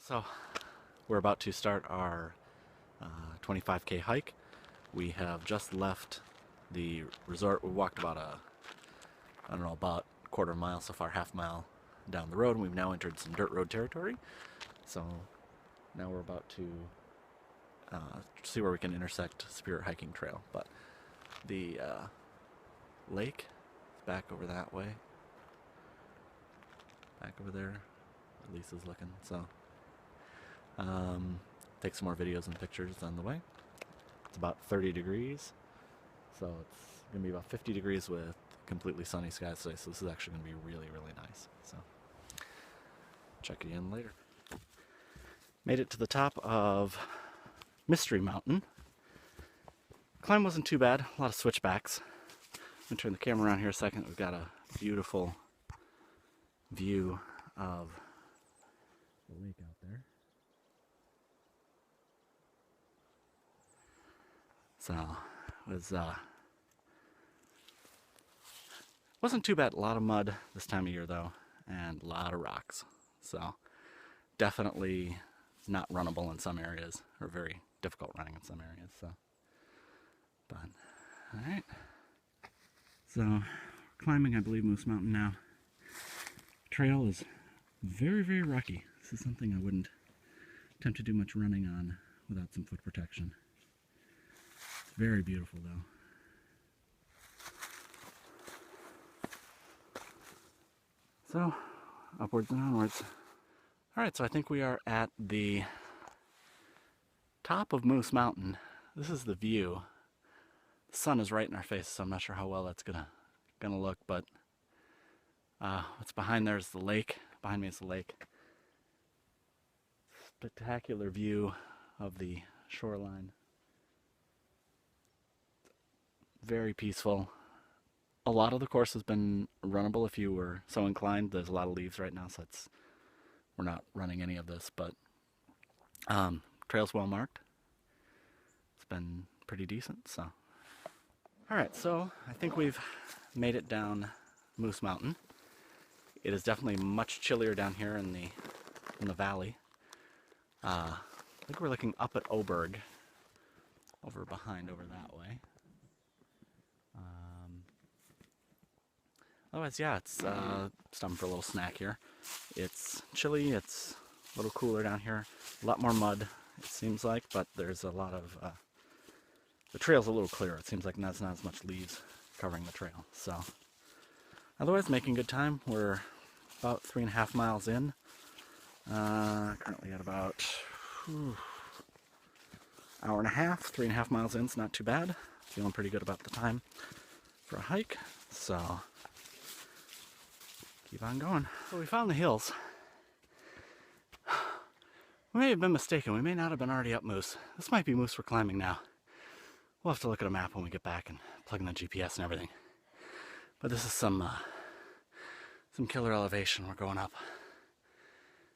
So we're about to start our 25K hike. We have just left the resort. We walked about I don't know, about a quarter mile so far, half mile down the road, and we've now entered some dirt road territory. So now we're about to see where we can intersect Spirit Hiking Trail. But the lake is back over that way, back over there. Lisa's looking. So take some more videos and pictures on the way. It's about 30 degrees, so it's going to be about 50 degrees with completely sunny skies today, so this is actually going to be really, really nice. So check you in later. Made it to the top of Mystery Mountain. Climb wasn't too bad, a lot of switchbacks. I'm going to turn the camera around here a second. We've got a beautiful view of the lake out there. So it wasn't too bad. A lot of mud this time of year though, and a lot of rocks. So definitely not runnable in some areas, or very difficult running in some areas. So, but all right. So climbing, I believe, Moose Mountain now. Trail is very, very rocky. This is something I wouldn't attempt to do much running on without some foot protection. It's very beautiful though. So, upwards and onwards. Alright, so I think we are at the top of Moose Mountain. This is the view. The sun is right in our face, so I'm not sure how well that's gonna look, but what's behind there is the lake. Behind me is the lake. Spectacular view of the shoreline. Very peaceful. A lot of the course has been runnable if you were so inclined. There's a lot of leaves right now, so we're not running any of this, but trail's well marked. It's been pretty decent, so. Alright, so I think we've made it down Moose Mountain. It is definitely much chillier down here in the valley. I think we're looking up at Oberg, over behind, over that way. Otherwise, yeah, it's stopping for a little snack here. It's chilly, it's a little cooler down here. A lot more mud, it seems like, but there's a lot of, the trail's a little clearer. It seems like there's not as much leaves covering the trail. So, otherwise, making good time. We're about 3.5 miles in. Currently at about hour and a half, 3.5 miles in. It's not too bad. Feeling pretty good about the time for a hike. So keep on going. So we found the hills. We may have been mistaken. We may not have been already up Moose. This might be Moose we're climbing now. We'll have to look at a map when we get back and plug in the GPS and everything. But this is some killer elevation we're going up.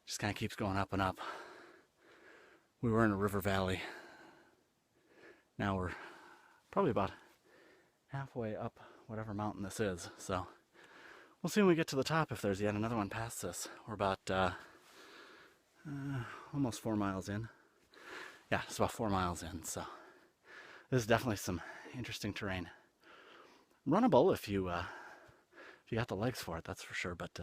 Just kind of keeps going up and up. We were in a river valley. Now we're probably about halfway up whatever mountain this is. So we'll see when we get to the top if there's yet another one past this. We're about almost 4 miles in. Yeah, it's about 4 miles in. So this is definitely some interesting terrain. Runnable if you got the legs for it, that's for sure. But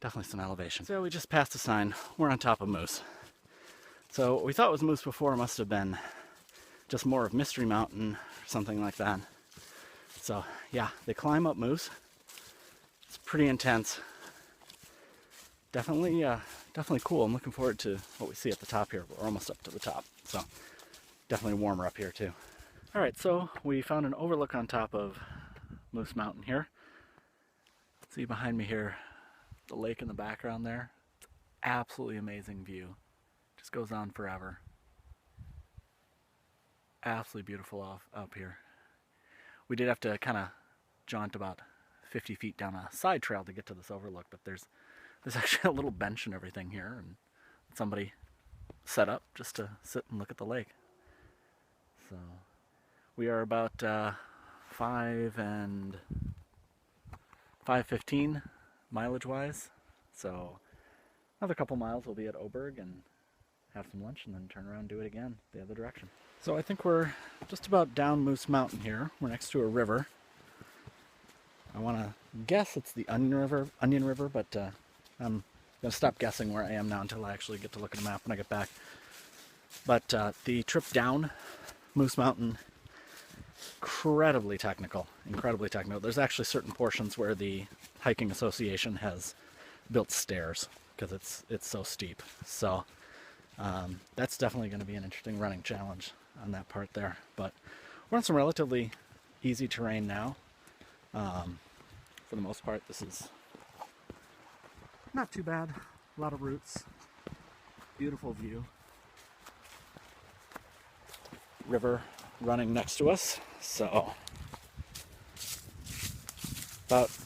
definitely some elevation. So we just passed a sign. We're on top of Moose. So what we thought was Moose before must have been just more of Mystery Mountain or something like that. So yeah, they climb up Moose. It's pretty intense. Definitely cool. I'm looking forward to what we see at the top here. We're almost up to the top, so definitely warmer up here too. All right, so we found an overlook on top of Moose Mountain here. See behind me here, the lake in the background there. It's absolutely amazing view. Just goes on forever. Absolutely beautiful up here. We did have to kind of jaunt about 50 feet down a side trail to get to this overlook, but there's actually a little bench and everything here, and somebody set up just to sit and look at the lake. So we are about 5:15 mileage wise, so another couple miles we'll be at Oberg and have some lunch and then turn around and do it again the other direction. So I think we're just about down Moose Mountain here. We're next to a river. I want to guess it's the Onion River, but I'm going to stop guessing where I am now until I actually get to look at a map when I get back. But the trip down Moose Mountain, incredibly technical. There's actually certain portions where the Hiking Association has built stairs because it's so steep. So that's definitely going to be an interesting running challenge on that part there. But we're on some relatively easy terrain now. For the most part, this is not too bad. A lot of roots, beautiful view. River running next to us, so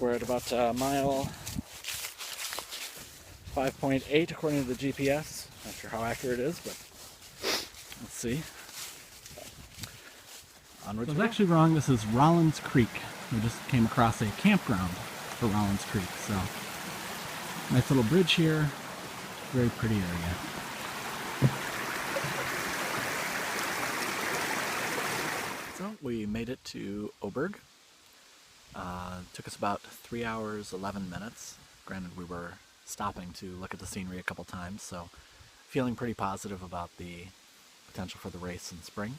we're at about mile 5.8 according to the GPS. Not sure how accurate it is, but let's see. Onwards. I was actually wrong. This is Rollins Creek. We just came across a campground for Rollins Creek, so nice little bridge here. Very pretty area. So we made it to Oberg. Took us about 3 hours, 11 minutes. Granted, we were stopping to look at the scenery a couple times, so feeling pretty positive about the potential for the race in spring.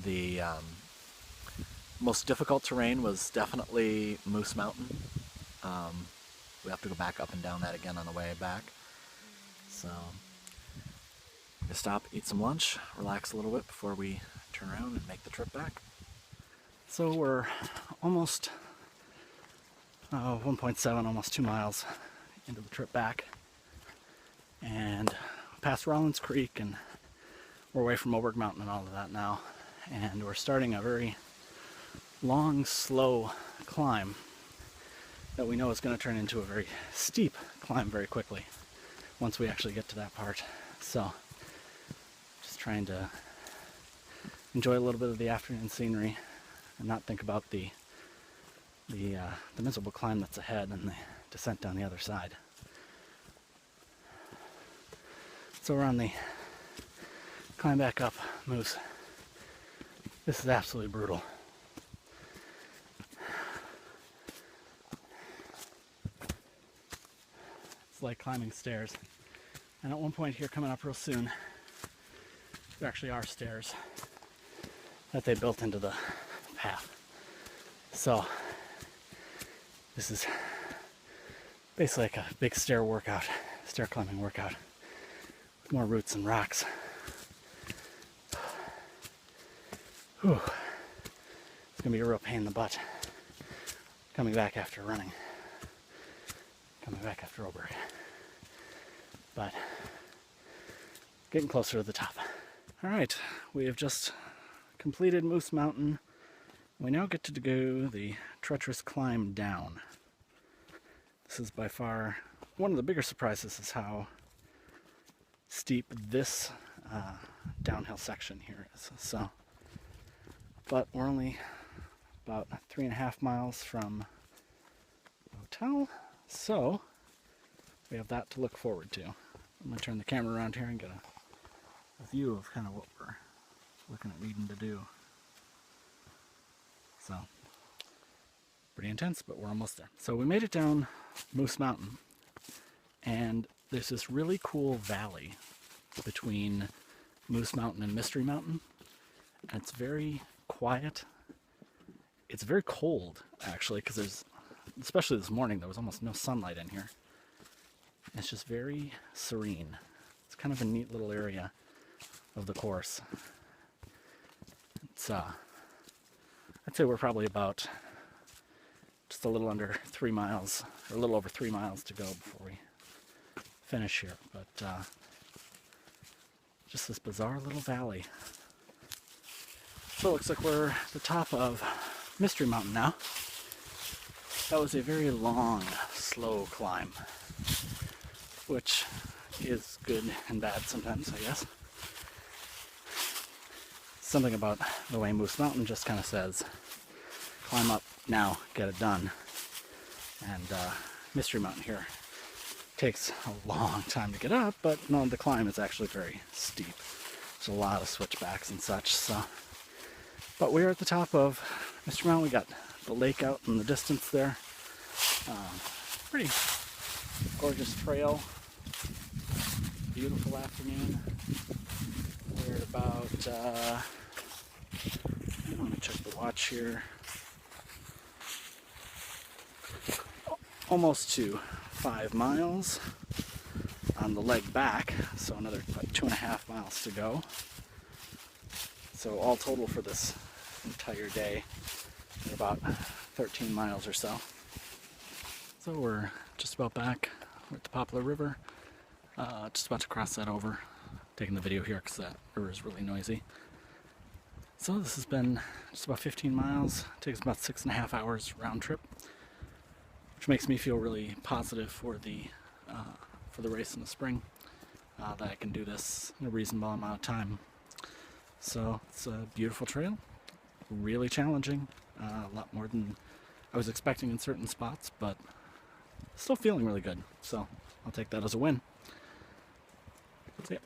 The most difficult terrain was definitely Moose Mountain. We have to go back up and down that again on the way back. So, we'll stop, eat some lunch, relax a little bit before we turn around and make the trip back. So we're almost 1.7, almost 2 miles into the trip back. And past Rollins Creek, and we're away from Oberg Mountain and all of that now. And we're starting a very long, slow climb that we know is going to turn into a very steep climb very quickly once we actually get to that part. So, just trying to enjoy a little bit of the afternoon scenery and not think about the miserable climb that's ahead and the descent down the other side. So we're on the climb back up Moose. This is absolutely brutal. It's like climbing stairs. And at one point here coming up real soon, there actually are stairs that they built into the path. So this is basically like a big stair climbing workout with more roots and rocks. Whew. It's gonna be a real pain in the butt coming back after running. Coming back after Oberg. But getting closer to the top. Alright, we have just completed Moose Mountain. We now get to go the treacherous climb down. This is by far one of the bigger surprises, is how steep this downhill section here is. So, but we're only about 3.5 miles from the hotel, so we have that to look forward to. I'm going to turn the camera around here and get a view of kind of what we're looking at needing to do. So, pretty intense, but we're almost there. So we made it down Moose Mountain, and there's this really cool valley between Moose Mountain and Mystery Mountain, and it's very quiet. It's very cold, actually, because there's, especially this morning, there was almost no sunlight in here. It's just very serene. It's kind of a neat little area of the course. It's, I'd say we're probably about just a little under 3 miles, or a little over 3 miles to go before we finish here. But just this bizarre little valley. So it looks like we're at the top of Mystery Mountain now. That was a very long, slow climb, which is good and bad sometimes, I guess. Something about the way Moose Mountain just kind of says, climb up now, get it done. And Mystery Mountain here Takes a long time to get up, but no, the climb is actually very steep. There's a lot of switchbacks and such. So, but we're at the top of Mr. Mountain. We got the lake out in the distance there. Pretty gorgeous trail. Beautiful afternoon. We're at about, let me check the watch here. Almost to 5 miles on the leg back, so another 2.5 miles to go. So all total for this entire day, about 13 miles or so. So we're just about back. We're at the Poplar River. Just about to cross that over. Taking the video here because that river is really noisy. So this has been just about 15 miles. Takes about 6.5 hours round trip, which makes me feel really positive for the race in the spring. That I can do this in a reasonable amount of time. So it's a beautiful trail, really challenging, a lot more than I was expecting in certain spots, but still feeling really good. So I'll take that as a win. That's it.